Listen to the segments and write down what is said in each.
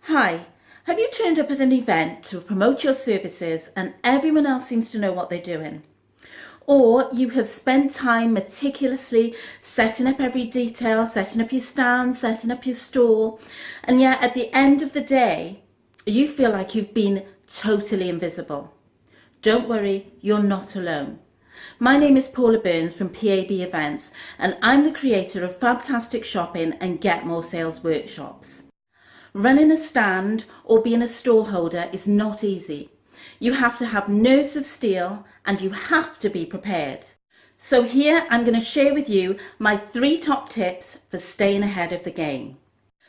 Hi, have you turned up at an event to promote your services and everyone else seems to know what they're doing? Or you have spent time meticulously setting up every detail, setting up your stand, setting up your stall, and yet at the end of the day, you feel like you've been totally invisible. Don't worry, you're not alone. My name is Paula Burns from PAB Events, and I'm the creator of Fabtastic Shopping and Get More Sales workshops. Running a stand or being a stallholder is not easy. You have to have nerves of steel and you have to be prepared. So here I'm going to share with you my 3 top tips for staying ahead of the game.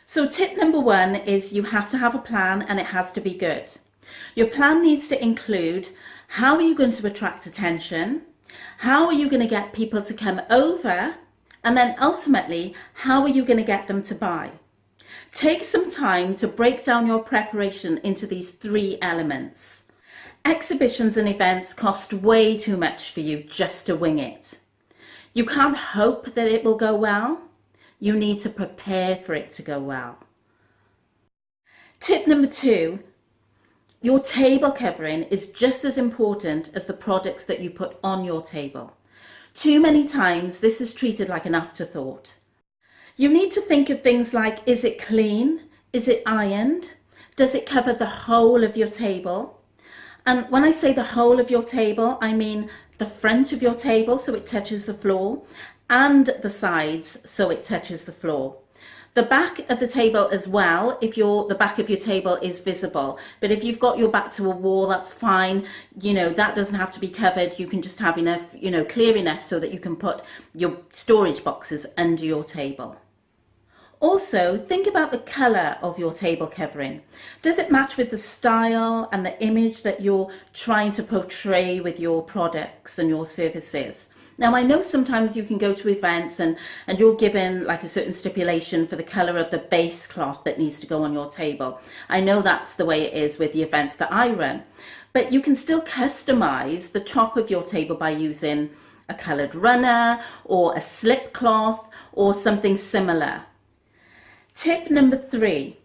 So tip number 1 is you have to have a plan and it has to be good. Your plan needs to include how are you going to attract attention, how are you going to get people to come over, and then ultimately how are you going to get them to buy. Take some time to break down your preparation into these 3 elements. Exhibitions and events cost way too much for you just to wing it. You can't hope that it will go well. You need to prepare for it to go well. Tip number 2, your table covering is just as important as the products that you put on your table. Too many times this is treated like an afterthought. You need to think of things like, is it clean? Is it ironed? Does it cover the whole of your table? And when I say the whole of your table, I mean the front of your table so it touches the floor, and the sides so it touches the floor. The back of the table as well, if the back of your table is visible. But if you've got your back to a wall, that's fine. That doesn't have to be covered. You can just have enough, clear enough so that you can put your storage boxes under your table. Also, think about the colour of your table covering. Does it match with the style and the image that you're trying to portray with your products and your services? Now, I know sometimes you can go to events and you're given like a certain stipulation for the colour of the base cloth that needs to go on your table. I know that's the way it is with the events that I run. But you can still customise the top of your table by using a coloured runner or a slip cloth or something similar. Tip number 3,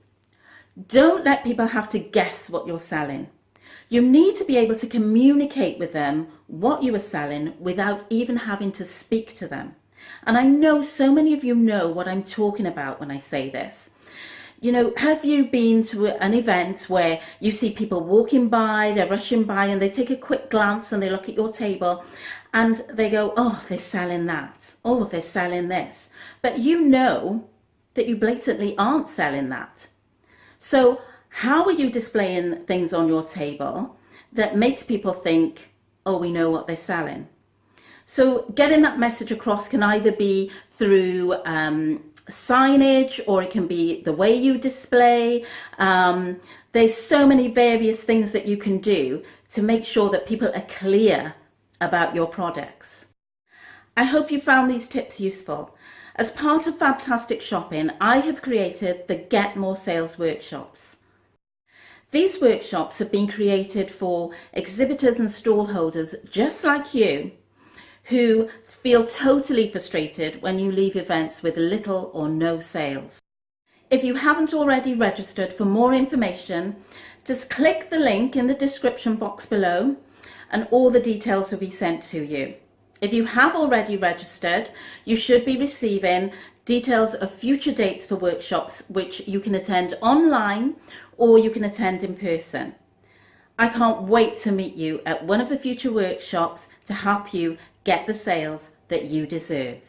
don't let people have to guess what you're selling. You need to be able to communicate with them what you are selling without even having to speak to them. And I know so many of you know what I'm talking about when I say this. Have you been to an event where you see people walking by, they're rushing by and they take a quick glance and they look at your table and they go, oh, they're selling that. Oh, they're selling this. But you know that you blatantly aren't selling that. So how are you displaying things on your table that makes people think, oh, we know what they're selling? So getting that message across can either be through signage, or it can be the way you display. There's so many various things that you can do to make sure that people are clear about your products. I hope you found these tips useful. As part of Fabtastic Shopping, I have created the Get More Sales workshops. These workshops have been created for exhibitors and stallholders just like you who feel totally frustrated when you leave events with little or no sales. If you haven't already registered for more information, just click the link in the description box below and all the details will be sent to you. If you have already registered, you should be receiving details of future dates for workshops which you can attend online or you can attend in person. I can't wait to meet you at one of the future workshops to help you get the sales that you deserve.